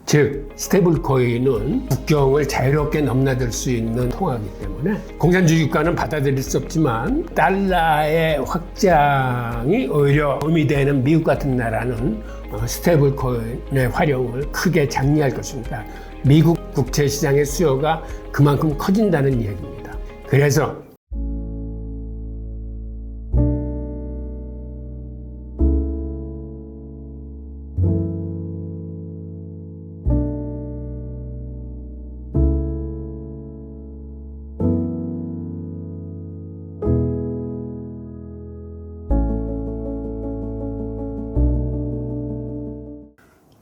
즉 스테이블 코인은 국경을 자유롭게 넘나들 수 있는 통화이기 때문에 공산주의 국가는 받아들일 수 없지만 달러의 확장이 오히려 의미되는 미국 같은 나라는 스테이블 코인의 활용을 크게 장려할 것입니다. 미국 국채 시장의 수요가 그만큼 커진다는 얘기입니다. 그래서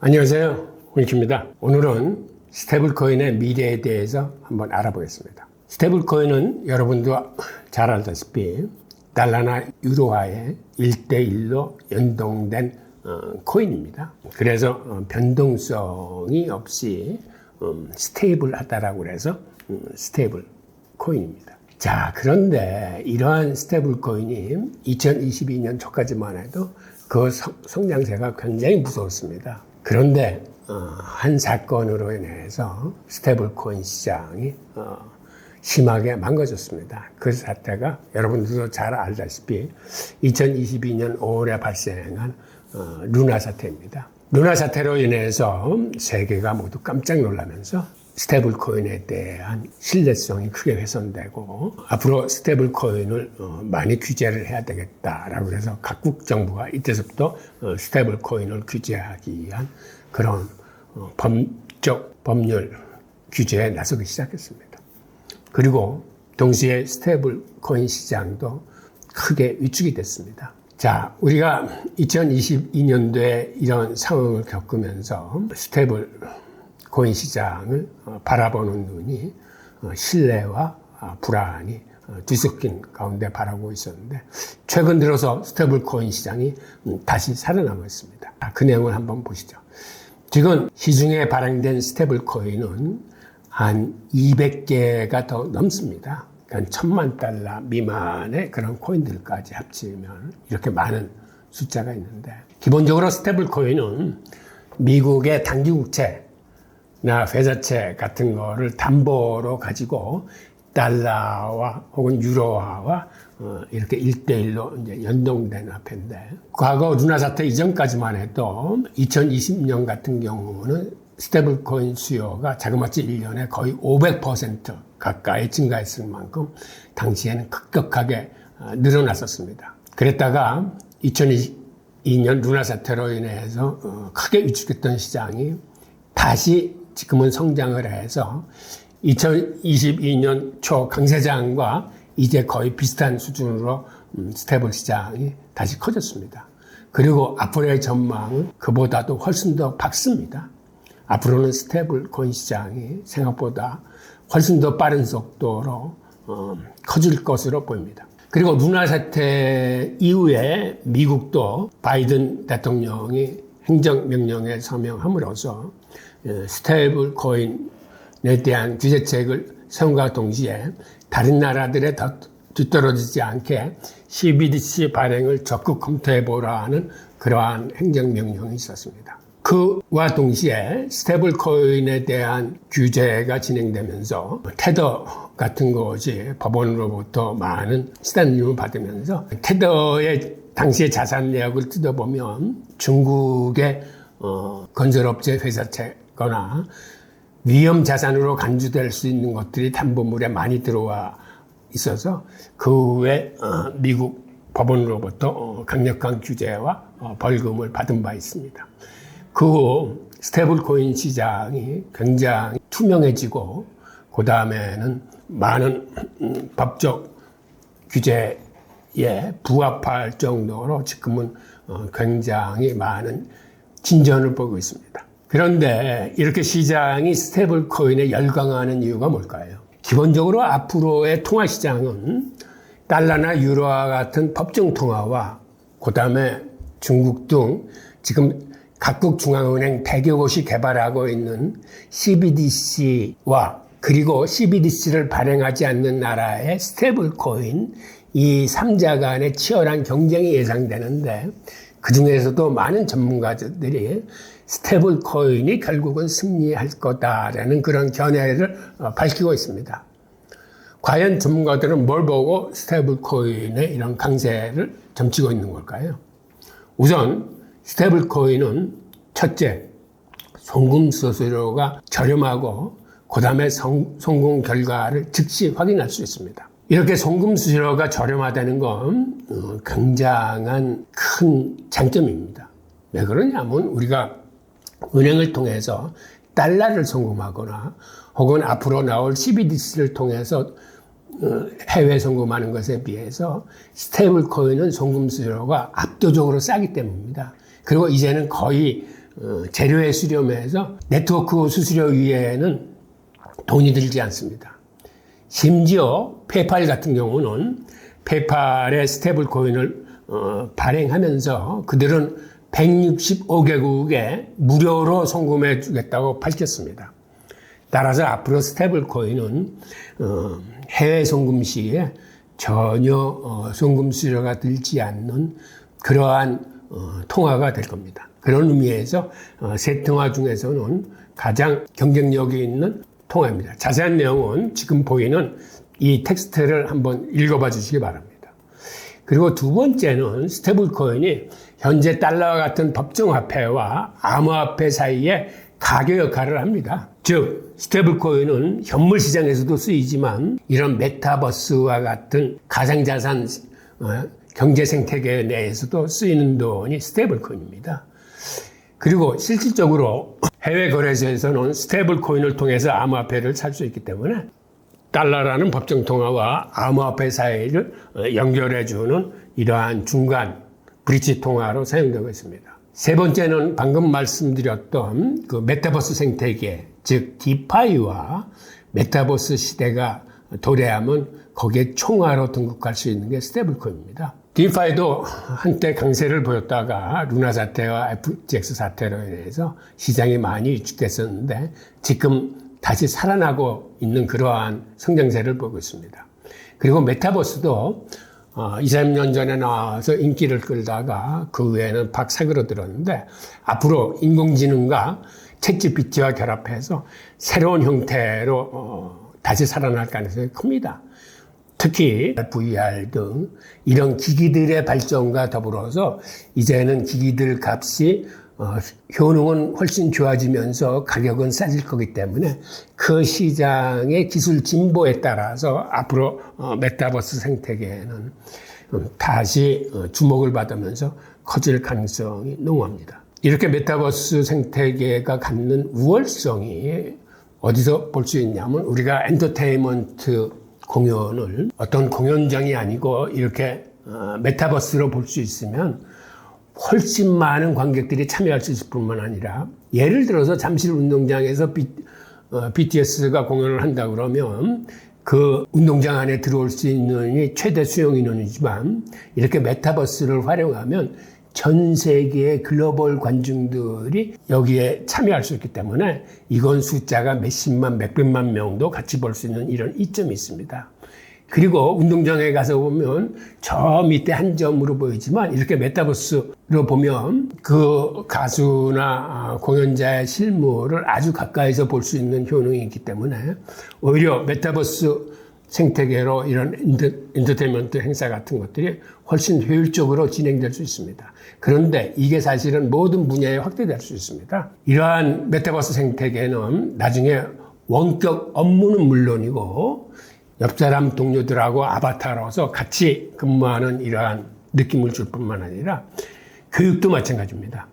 안녕하세요, 훈익입니다. 오늘은 스테이블 코인의 미래에 대해서 한번 알아보겠습니다. 스테이블 코인은 여러분도 잘 알다시피 달러나 유로화의 1대1로 연동된 코인입니다. 그래서 변동성이 없이 스테이블하다라고 해서 스테이블 코인입니다. 자, 그런데 이러한 스테이블 코인이 2022년 초까지만 해도 그 성장세가 굉장히 무서웠습니다. 그런데 한 사건으로 인해서 스테이블 코인 시장이 심하게 망가졌습니다. 그 사태가 여러분들도 잘 알다시피 2022년 5월에 발생한 루나 사태입니다. 루나 사태로 인해서 세계가 모두 깜짝 놀라면서 스테이블 코인에 대한 신뢰성이 크게 훼손되고 앞으로 스테이블 코인을 많이 규제를 해야 되겠다라고 해서 각국 정부가 이때부터 스테이블 코인을 규제하기 위한 그런 법적 법률 규제에 나서기 시작했습니다. 그리고 동시에 스테이블 코인 시장도 크게 위축이 됐습니다. 자, 우리가 2022년도에 이런 상황을 겪으면서 스테이블 코인 시장을 바라보는 눈이 신뢰와 불안이 뒤섞인 가운데 바라보고 있었는데 최근 들어서 스테이블 코인 시장이 다시 살아나고 있습니다. 그 내용을 한번 보시죠. 지금 시중에 발행된 스테이블 코인은 한 200개가 더 넘습니다. 그러니까 $10,000 미만의 그런 코인들까지 합치면 이렇게 많은 숫자가 있는데 기본적으로 스테이블 코인은 미국의 단기국채 나 회사채 같은 거를 담보로 가지고 달러와 혹은 유로화와 이렇게 1대1로 이제 연동된 화폐인데 과거 루나 사태 이전까지만 해도 2020년 같은 경우는 스테이블 코인 수요가 자그마치 1년에 거의 500% 가까이 증가했을 만큼 당시에는 급격하게 늘어났었습니다. 그랬다가 2022년 루나 사태로 인해서 크게 위축했던 시장이 다시 지금은 성장을 해서 2022년 초 강세장과 이제 거의 비슷한 수준으로 스테이블 시장이 다시 커졌습니다. 그리고 앞으로의 전망은 그보다도 훨씬 더 밝습니다. 앞으로는 스테이블 코인 시장이 생각보다 훨씬 더 빠른 속도로 커질 것으로 보입니다. 그리고 루나 사태 이후에 미국도 바이든 대통령이 행정명령에 서명함으로써 스테이블 코인에 대한 규제책을 세움과 동시에 다른 나라들에 뒤떨어지지 않게 CBDC 발행을 적극 검토해보라는 그러한 행정명령이 있었습니다. 그와 동시에 스테이블 코인에 대한 규제가 진행되면서 테더 같은 것이 법원으로부터 많은 시단임을 받으면서 테더의 당시의 자산 내역을 뜯어보면 중국의 건설업체 회사채거나 위험 자산으로 간주될 수 있는 것들이 담보물에 많이 들어와 있어서 그 후에 미국 법원으로부터 강력한 규제와 벌금을 받은 바 있습니다. 그 후 스테이블 코인 시장이 굉장히 투명해지고 그 다음에는 많은 법적 규제에 부합할 정도로 지금은 굉장히 많은 진전을 보고 있습니다. 그런데 이렇게 시장이 스테이블 코인에 열광하는 이유가 뭘까요? 기본적으로 앞으로의 통화 시장은 달러나 유로화 같은 법정 통화와 그 다음에 중국 등 지금 각국 중앙은행 100여 곳이 개발하고 있는 CBDC와 그리고 CBDC를 발행하지 않는 나라의 스테이블 코인 이 3자 간의 치열한 경쟁이 예상되는데 그중에서도 많은 전문가들이 스테이블 코인이 결국은 승리할 거다라는 그런 견해를 밝히고 있습니다. 과연 전문가들은 뭘 보고 스테이블 코인의 이런 강세를 점치고 있는 걸까요? 우선 스테이블 코인은 첫째, 송금 수수료가 저렴하고 그 다음에 송금 결과를 즉시 확인할 수 있습니다. 이렇게 송금 수수료가 저렴하다는 건 굉장한 큰 장점입니다. 왜 그러냐면 우리가 은행을 통해서 달러를 송금하거나 혹은 앞으로 나올 CBDC를 통해서 해외 송금하는 것에 비해서 스테이블 코인은 송금 수수료가 압도적으로 싸기 때문입니다. 그리고 이제는 거의 재료에 수렴해서 네트워크 수수료 위에는 돈이 들지 않습니다. 심지어 페이팔 같은 경우는 페이팔의 스테이블 코인을 발행하면서 그들은 165개국에 무료로 송금해 주겠다고 밝혔습니다. 따라서 앞으로 스테이블 코인은 해외 송금 시에 전혀 송금 수수료가 들지 않는 그러한 통화가 될 겁니다. 그런 의미에서 세 통화 중에서는 가장 경쟁력이 있는 통화입니다. 자세한 내용은 지금 보이는 이 텍스트를 한번 읽어봐 주시기 바랍니다. 그리고 두 번째는 스테이블 코인이 현재 달러와 같은 법정화폐와 암호화폐 사이에 가교 역할을 합니다. 즉 스테이블 코인은 현물 시장에서도 쓰이지만 이런 메타버스와 같은 가상자산 경제 생태계 내에서도 쓰이는 돈이 스테이블 코인입니다. 그리고 실질적으로 해외 거래소에서는 스테이블 코인을 통해서 암호화폐를 살 수 있기 때문에 달러라는 법정 통화와 암호화폐 사이를 연결해주는 이러한 중간 브릿지 통화로 사용되고 있습니다. 세 번째는 방금 말씀드렸던 그 메타버스 생태계, 즉 디파이와 메타버스 시대가 도래하면 거기에 총화로 등극할 수 있는 게 스테이블 코인입니다. 디파이도 한때 강세를 보였다가 루나 사태와 FTX 사태로 인해서 시장이 많이 위축됐었는데 지금 다시 살아나고 있는 그러한 성장세를 보고 있습니다. 그리고 메타버스도 2, 3년 전에 나와서 인기를 끌다가 그 후에는 팍 사그러들었는데 앞으로 인공지능과 챗GPT와 결합해서 새로운 형태로 다시 살아날 가능성이 큽니다. 특히 VR 등 이런 기기들의 발전과 더불어서 이제는 기기들 값이 효능은 훨씬 좋아지면서 가격은 싸질 거기 때문에 그 시장의 기술 진보에 따라서 앞으로 메타버스 생태계는 다시 주목을 받으면서 커질 가능성이 농후합니다. 이렇게 메타버스 생태계가 갖는 우월성이 어디서 볼 수 있냐면 우리가 엔터테인먼트 공연을 어떤 공연장이 아니고 이렇게 메타버스로 볼 수 있으면 훨씬 많은 관객들이 참여할 수 있을 뿐만 아니라 예를 들어서 잠실 운동장에서 BTS가 공연을 한다 그러면 그 운동장 안에 들어올 수 있는 최대 수용 인원이지만 이렇게 메타버스를 활용하면 전 세계의 글로벌 관중들이 여기에 참여할 수 있기 때문에 이건 숫자가 몇십만, 몇백만 명도 같이 볼 수 있는 이런 이점이 있습니다. 그리고 운동장에 가서 보면 저 밑에 한 점으로 보이지만 이렇게 메타버스로 보면 그 가수나 공연자의 실물을 아주 가까이서 볼 수 있는 효능이 있기 때문에 오히려 메타버스 생태계로 이런 엔터테인먼트 행사 같은 것들이 훨씬 효율적으로 진행될 수 있습니다. 그런데 이게 사실은 모든 분야에 확대될 수 있습니다. 이러한 메타버스 생태계는 나중에 원격 업무는 물론이고 옆 사람 동료들하고 아바타로서 같이 근무하는 이러한 느낌을 줄 뿐만 아니라 교육도 마찬가지입니다.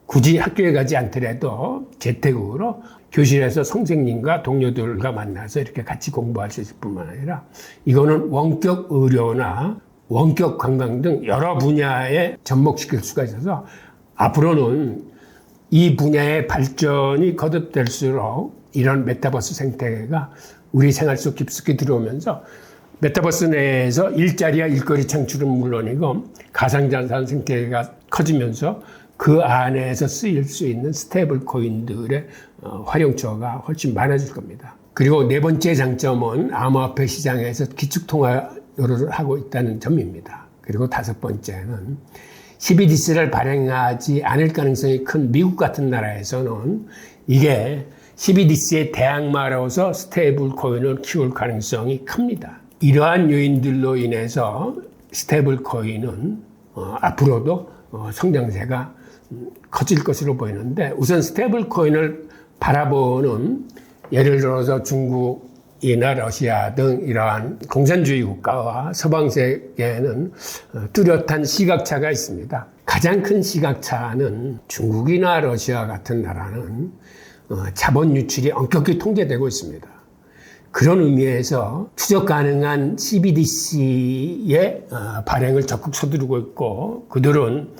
굳이 학교에 가지 않더라도 재택으로 교실에서 선생님과 동료들과 만나서 이렇게 같이 공부할 수 있을 뿐만 아니라 이거는 원격 의료나 원격 관광 등 여러 분야에 접목시킬 수가 있어서 앞으로는 이 분야의 발전이 거듭될수록 이런 메타버스 생태계가 우리 생활 속 깊숙이 들어오면서 메타버스 내에서 일자리와 일거리 창출은 물론이고 가상자산 생태계가 커지면서 그 안에서 쓰일 수 있는 스테이블 코인들의 활용처가 훨씬 많아질 겁니다. 그리고 네 번째 장점은 암호화폐 시장에서 기축통화를 하고 있다는 점입니다. 그리고 다섯 번째는 CBDC를 발행하지 않을 가능성이 큰 미국 같은 나라에서는 이게 CBDC의 대항마로서 스테이블 코인을 키울 가능성이 큽니다. 이러한 요인들로 인해서 스테이블 코인은 앞으로도 성장세가 커질 것으로 보이는데, 우선 스테이블 코인을 바라보는 예를 들어서 중국이나 러시아 등 이러한 공산주의 국가와 서방 세계에는 뚜렷한 시각차가 있습니다. 가장 큰 시각차는 중국이나 러시아 같은 나라는 자본 유출이 엄격히 통제되고 있습니다. 그런 의미에서 추적 가능한 CBDC의 발행을 적극 서두르고 있고, 그들은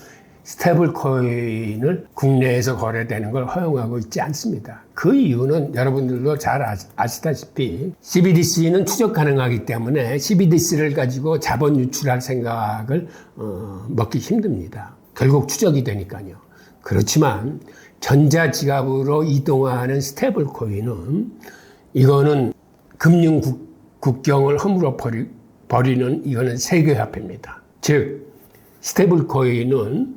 스테이블 코인을 국내에서 거래되는 걸 허용하고 있지 않습니다. 그 이유는 여러분들도 잘 아시다시피 CBDC는 추적 가능하기 때문에 CBDC를 가지고 자본 유출할 생각을 먹기 힘듭니다. 결국 추적이 되니까요. 그렇지만 전자지갑으로 이동하는 스테이블 코인은 이거는 금융 국경을 허물어 버리는 이거는 세계화폐입니다. 즉 스테이블 코인은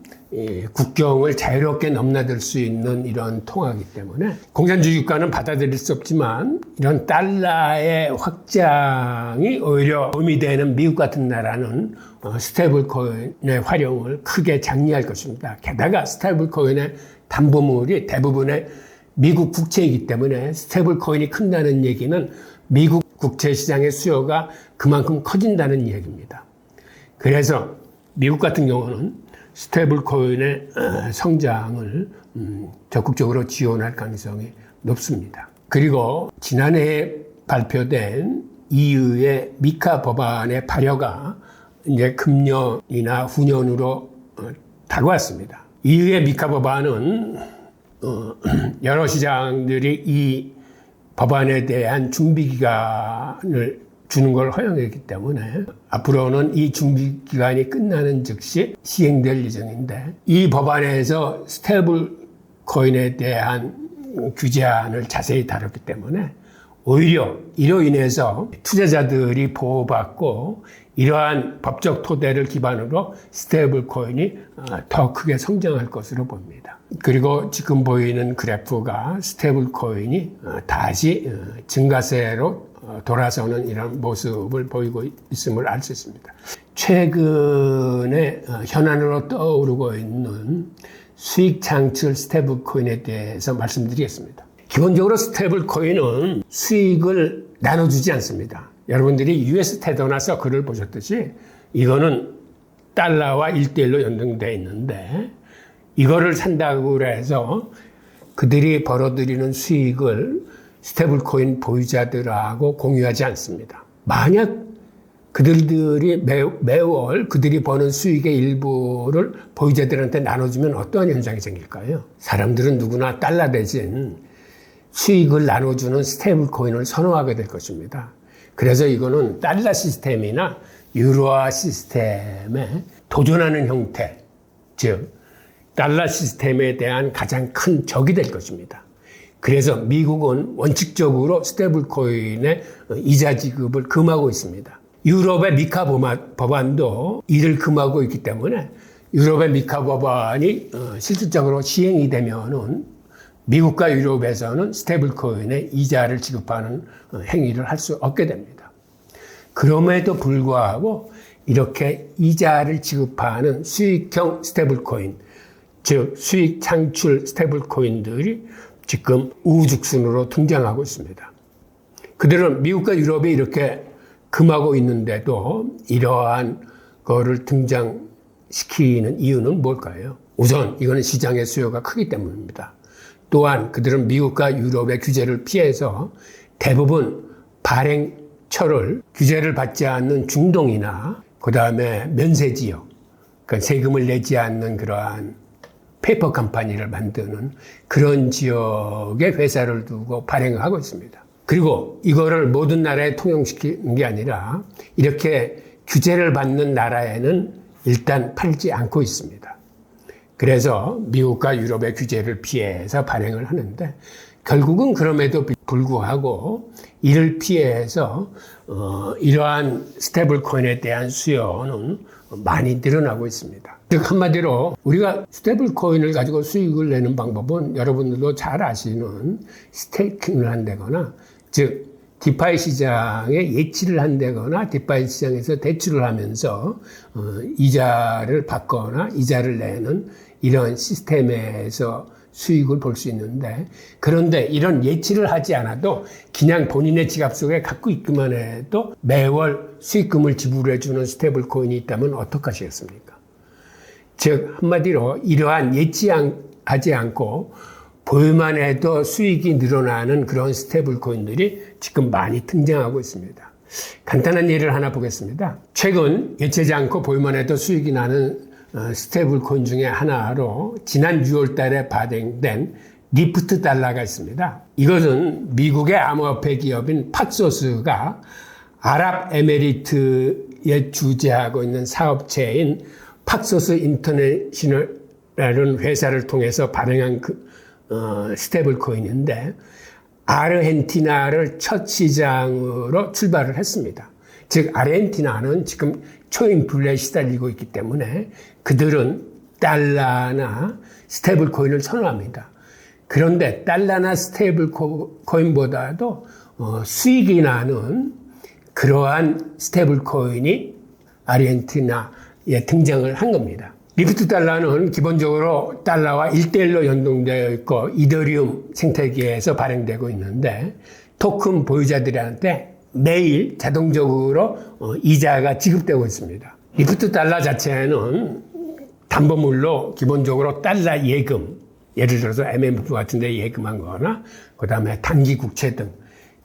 국경을 자유롭게 넘나들 수 있는 이런 통화이기 때문에 공산주의 국가는 받아들일 수 없지만 이런 달러의 확장이 오히려 의미되는 미국 같은 나라는 스테이블 코인의 활용을 크게 장려할 것입니다. 게다가 스테이블 코인의 담보물이 대부분의 미국 국채이기 때문에 스테이블 코인이 큰다는 얘기는 미국 국채 시장의 수요가 그만큼 커진다는 얘기입니다. 그래서 미국 같은 경우는 스테이블 코인의 성장을 적극적으로 지원할 가능성이 높습니다. 그리고 지난해 발표된 EU의 미카 법안의 발효가 이제 금년이나 후년으로 다가왔습니다. EU의 미카 법안은 여러 시장들이 이 법안에 대한 준비 기간을 주는 걸 허용했기 때문에 앞으로는 이 준비 기간이 끝나는 즉시 시행될 예정인데, 이 법안에서 스테이블 코인에 대한 규제안을 자세히 다뤘기 때문에 오히려 이로 인해서 투자자들이 보호받고 이러한 법적 토대를 기반으로 스테이블 코인이 더 크게 성장할 것으로 봅니다. 그리고 지금 보이는 그래프가 스테이블 코인이 다시 증가세로 돌아서는 이런 모습을 보이고 있음을 알 수 있습니다. 최근에 현안으로 떠오르고 있는 수익 창출 스테이블 코인에 대해서 말씀드리겠습니다. 기본적으로 스테이블 코인은 수익을 나눠주지 않습니다. 여러분들이 US 테더나 서클을 보셨듯이 이거는 달러와 1대1로 연동되어 있는데, 이거를 산다고 해서 그들이 벌어들이는 수익을 스테이블 코인 보유자들하고 공유하지 않습니다. 만약 그들이 매월 그들이 버는 수익의 일부를 보유자들한테 나눠주면 어떠한 현상이 생길까요? 사람들은 누구나 달러 대신 수익을 나눠주는 스테이블 코인을 선호하게 될 것입니다. 그래서 이거는 달러 시스템이나 유로화 시스템에 도전하는 형태, 즉 달러 시스템에 대한 가장 큰 적이 될 것입니다. 그래서 미국은 원칙적으로 스테이블 코인의 이자 지급을 금하고 있습니다. 유럽의 미카 법안도 이를 금하고 있기 때문에 유럽의 미카 법안이 실질적으로 시행이 되면은 미국과 유럽에서는 스테이블 코인의 이자를 지급하는 행위를 할 수 없게 됩니다. 그럼에도 불구하고 이렇게 이자를 지급하는 수익형 스테이블 코인, 즉 수익 창출 스테이블 코인들이 지금 우후죽순으로 등장하고 있습니다. 그들은 미국과 유럽이 이렇게 금하고 있는데도 이러한 거를 등장시키는 이유는 뭘까요? 우선 이거는 시장의 수요가 크기 때문입니다. 또한 그들은 미국과 유럽의 규제를 피해서 대부분 발행처를 규제를 받지 않는 중동이나 그 다음에 면세 지역, 그러니까 세금을 내지 않는 그러한 페이퍼 컴퍼니를 만드는 그런 지역의 회사를 두고 발행을 하고 있습니다. 그리고 이거를 모든 나라에 통용시키는 게 아니라 이렇게 규제를 받는 나라에는 일단 팔지 않고 있습니다. 그래서 미국과 유럽의 규제를 피해서 발행을 하는데, 결국은 그럼에도 불구하고 이를 피해서 이러한 스테이블 코인에 대한 수요는 많이 늘어나고 있습니다. 즉 한마디로 우리가 스테이블 코인을 가지고 수익을 내는 방법은 여러분들도 잘 아시는 스테이킹을 한다거나, 즉 디파이 시장에 예치를 한다거나 디파이 시장에서 대출을 하면서 이자를 받거나 이자를 내는 이런 시스템에서 수익을 볼 수 있는데, 그런데 이런 예치를 하지 않아도 그냥 본인의 지갑 속에 갖고 있기만 해도 매월 수익금을 지불해 주는 스테이블 코인이 있다면 어떡하시겠습니까? 즉 한마디로 이러한 예치하지 않고 보유만 해도 수익이 늘어나는 그런 스테이블 코인들이 지금 많이 등장하고 있습니다. 간단한 예를 하나 보겠습니다. 최근 예치하지 않고 보유만 해도 수익이 나는 스테이블 코인 중에 하나로 지난 6월 달에 발행된 리프트 달러가 있습니다. 이것은 미국의 암호화폐 기업인 팍소스가 아랍에미리트에 주재하고 있는 사업체인 팍소스 인터내셔널이라는 회사를 통해서 발행한 스테이블 코인인데, 아르헨티나를 첫 시장으로 출발을 했습니다. 즉 아르헨티나는 지금 초인플레에 시달리고 있기 때문에 그들은 달러나 스테이블 코인을 선호합니다. 그런데 달러나 스테이블 코인보다도 수익이 나는 그러한 스테이블 코인이 아르헨티나에 등장을 한 겁니다. 리프트 달러는 기본적으로 달러와 1대1로 연동되어 있고 이더리움 생태계에서 발행되고 있는데, 토큰 보유자들한테 매일 자동적으로 이자가 지급되고 있습니다. 리프트 달러 자체는 담보물로 기본적으로 달러 예금, 예를 들어서 MMF 같은 데 예금한 거나 그 다음에 단기 국채 등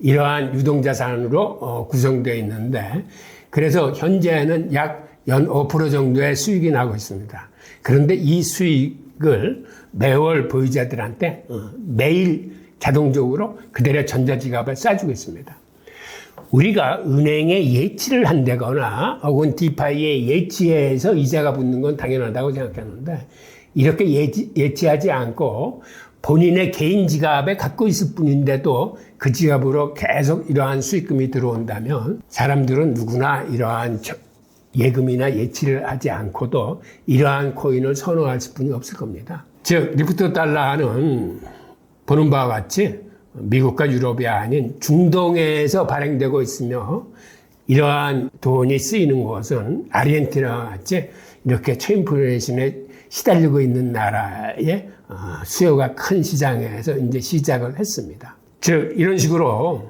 이러한 유동자산으로 구성되어 있는데, 그래서 현재는 약 연 5% 정도의 수익이 나고 있습니다. 그런데 이 수익을 매월 보유자들한테 매일 자동적으로 그들의 전자지갑에 쏴주고 있습니다. 우리가 은행에 예치를 한다거나 혹은 디파이에 예치해서 이자가 붙는 건 당연하다고 생각하는데, 이렇게 예치하지 않고 본인의 개인 지갑에 갖고 있을 뿐인데도 그 지갑으로 계속 이러한 수익금이 들어온다면 사람들은 누구나 이러한 예금이나 예치를 하지 않고도 이러한 코인을 선호할 수뿐이 없을 겁니다. 즉 리프트 달러는 보는 바와 같이 미국과 유럽이 아닌 중동에서 발행되고 있으며, 이러한 돈이 쓰이는 곳은 아르헨티나와 같이 이렇게 초인플레이션에 시달리고 있는 나라의 수요가 큰 시장에서 이제 시작을 했습니다. 즉 이런 식으로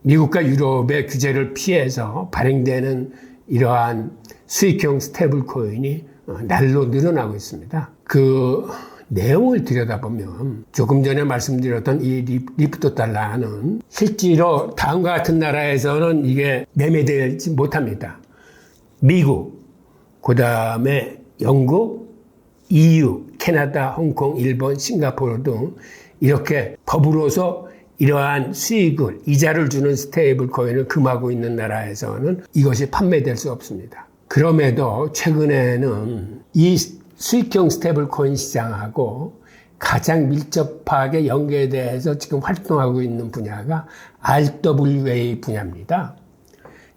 미국과 유럽의 규제를 피해서 발행되는 이러한 수익형 스테이블 코인이 날로 늘어나고 있습니다. 그 내용을 들여다보면 조금 전에 말씀드렸던 이 리프트 달러는 실제로 다음과 같은 나라에서는 이게 매매되지 못합니다. 미국, 그 다음에 영국, EU, 캐나다, 홍콩, 일본, 싱가포르 등 이렇게 법으로서 이러한 수익을, 이자를 주는 스테이블 코인을 금하고 있는 나라에서는 이것이 판매될 수 없습니다. 그럼에도 최근에는 이 수익형 스테이블 코인 시장하고 가장 밀접하게 연계돼서 지금 활동하고 있는 분야가 RWA 분야입니다.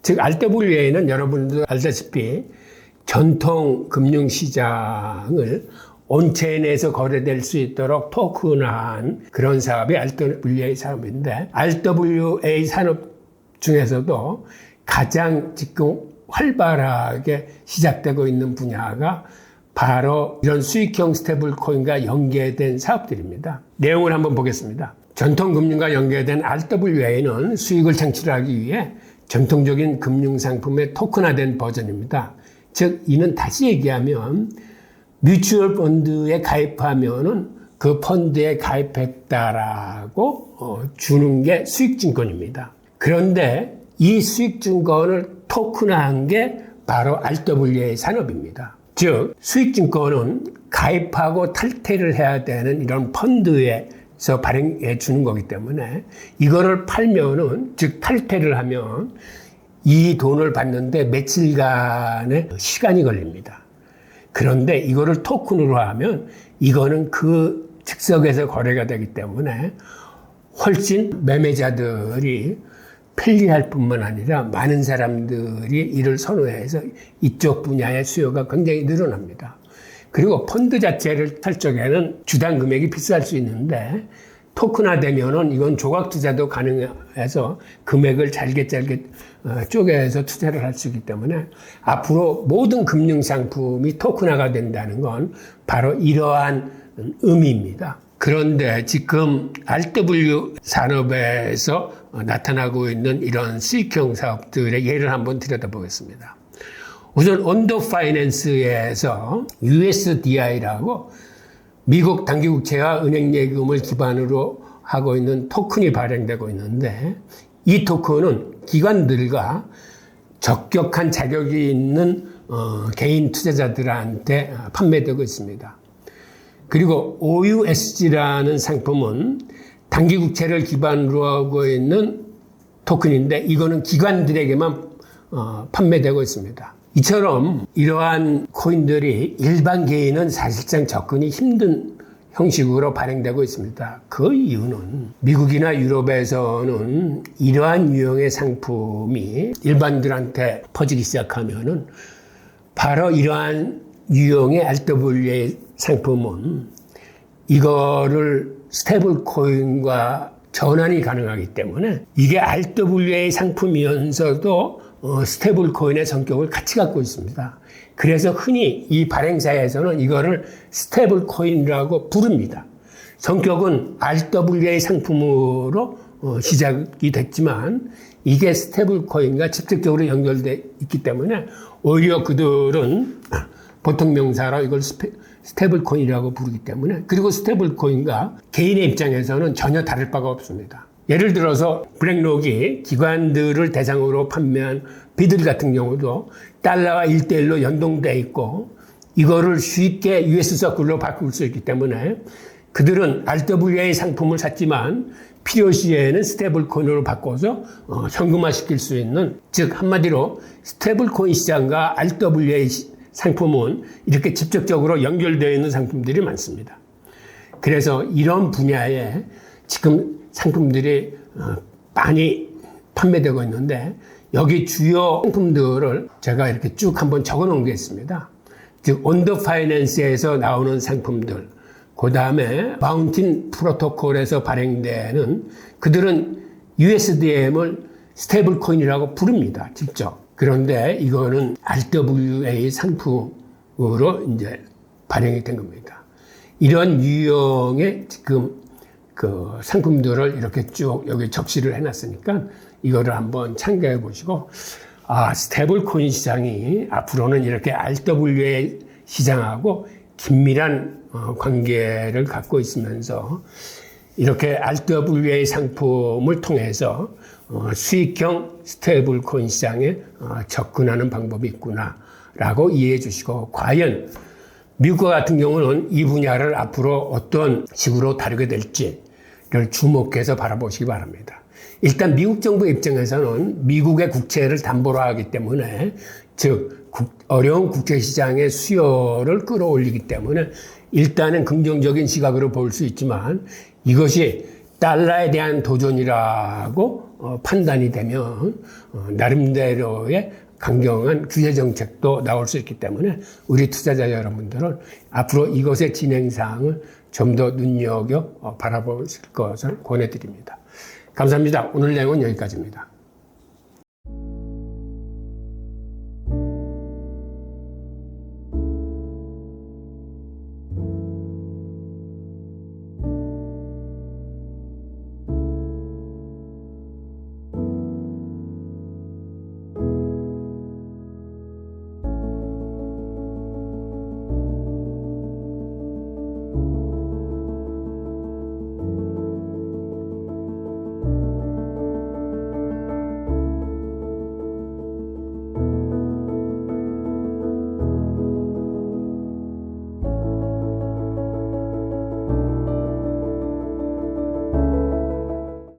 즉 RWA는 여러분도 알다시피 전통 금융시장을 온체인에서 거래될 수 있도록 토큰화한 그런 사업이 RWA 산업인데, RWA 산업 중에서도 가장 지금 활발하게 시작되고 있는 분야가 바로 이런 수익형 스테이블 코인과 연계된 사업들입니다. 내용을 한번 보겠습니다. 전통금융과 연계된 RWA는 수익을 창출하기 위해 전통적인 금융상품의 토큰화된 버전입니다. 즉 이는 다시 얘기하면 뮤추얼 펀드에 가입하면은 그 펀드에 가입했다라고 주는 게 수익증권입니다. 그런데 이 수익증권을 토큰화한 게 바로 RWA 산업입니다. 즉 수익증권은 가입하고 탈퇴를 해야 되는 이런 펀드에서 발행해 주는 거기 때문에 이거를 팔면은, 즉 탈퇴를 하면 이 돈을 받는데 며칠간의 시간이 걸립니다. 그런데 이거를 토큰으로 하면 이거는 그 즉석에서 거래가 되기 때문에 훨씬 매매자들이 편리할 뿐만 아니라 많은 사람들이 이를 선호해서 이쪽 분야의 수요가 굉장히 늘어납니다. 그리고 펀드 자체를 살 적에는 주당 금액이 비쌀 수 있는데 토큰화되면은 이건 조각 투자도 가능해서 금액을 잘게 쪼개서 투자를 할 수 있기 때문에 앞으로 모든 금융 상품이 토큰화가 된다는 건 바로 이러한 의미입니다. 그런데 지금 RW 산업에서 나타나고 있는 이런 수익형 사업들의 예를 한번 들여다보겠습니다. 우선 언더 파이낸스에서 USDI라고 미국 단기국채와 은행 예금을 기반으로 하고 있는 토큰이 발행되고 있는데 이 토큰은 기관들과 적격한 자격이 있는 개인 투자자들한테 판매되고 있습니다. 그리고 OUSG라는 상품은 단기국채를 기반으로 하고 있는 토큰인데 이거는 기관들에게만 판매되고 있습니다. 이처럼 이러한 코인들이 일반 개인은 사실상 접근이 힘든 형식으로 발행되고 있습니다. 그 이유는 미국이나 유럽에서는 이러한 유형의 상품이 일반들한테 퍼지기 시작하면은 바로 이러한 유형의 RWA 상품은 이거를 스테이블 코인과 전환이 가능하기 때문에 이게 RWA 상품이면서도 스테이블 코인의 성격을 같이 갖고 있습니다. 그래서 흔히 이 발행사에서는 이거를 스테이블 코인이라고 부릅니다. 성격은 RWA 상품으로 시작이 됐지만 이게 스테이블 코인과 직접적으로 연결되어 있기 때문에 오히려 그들은 보통 명사로 이걸 스테이블 코인이라고 부르기 때문에 그리고 스테이블 코인과 개인의 입장에서는 전혀 다를 바가 없습니다. 예를 들어서 블랙록이 기관들을 대상으로 판매한 비들 같은 경우도 달러와 1대1로 연동되어 있고 이거를 쉽게 US 서클로 바꿀 수 있기 때문에 그들은 RWA 상품을 샀지만 필요시에는 스테이블 코인으로 바꿔서 현금화시킬 수 있는 즉 한마디로 스테이블 코인 시장과 RWA 상품은 이렇게 직접적으로 연결되어 있는 상품들이 많습니다. 그래서 이런 분야에 지금 상품들이 많이 판매되고 있는데 여기 주요 상품들을 제가 이렇게 쭉 한번 적어 놓은 게 있습니다. 즉 언더 파이낸스에서 나오는 상품들, 그 다음에 마운틴 프로토콜에서 발행되는 그들은 USDM을 스테이블 코인이라고 부릅니다. 직접. 그런데 이거는 RWA 상품으로 이제 발행이 된 겁니다. 이런 유형의 지금 그 상품들을 이렇게 쭉 여기 적시를 해놨으니까 이거를 한번 참고해 보시고 스테이블 코인 시장이 앞으로는 이렇게 RWA 시장하고 긴밀한 관계를 갖고 있으면서 이렇게 RWA 상품을 통해서 수익형 스테이블 코인 시장에 접근하는 방법이 있구나라고 이해해 주시고 과연 미국과 같은 경우는 이 분야를 앞으로 어떤 식으로 다루게 될지를 주목해서 바라보시기 바랍니다. 일단 미국 정부 입장에서는 미국의 국채를 담보로 하기 때문에 즉 어려운 국제시장의 수요를 끌어올리기 때문에 일단은 긍정적인 시각으로 볼 수 있지만 이것이 달러에 대한 도전이라고 판단이 되면 나름대로의 강경한 규제 정책도 나올 수 있기 때문에 우리 투자자 여러분들은 앞으로 이것의 진행사항을 좀 더 눈여겨 바라보실 것을 권해드립니다. 감사합니다. 오늘 내용은 여기까지입니다.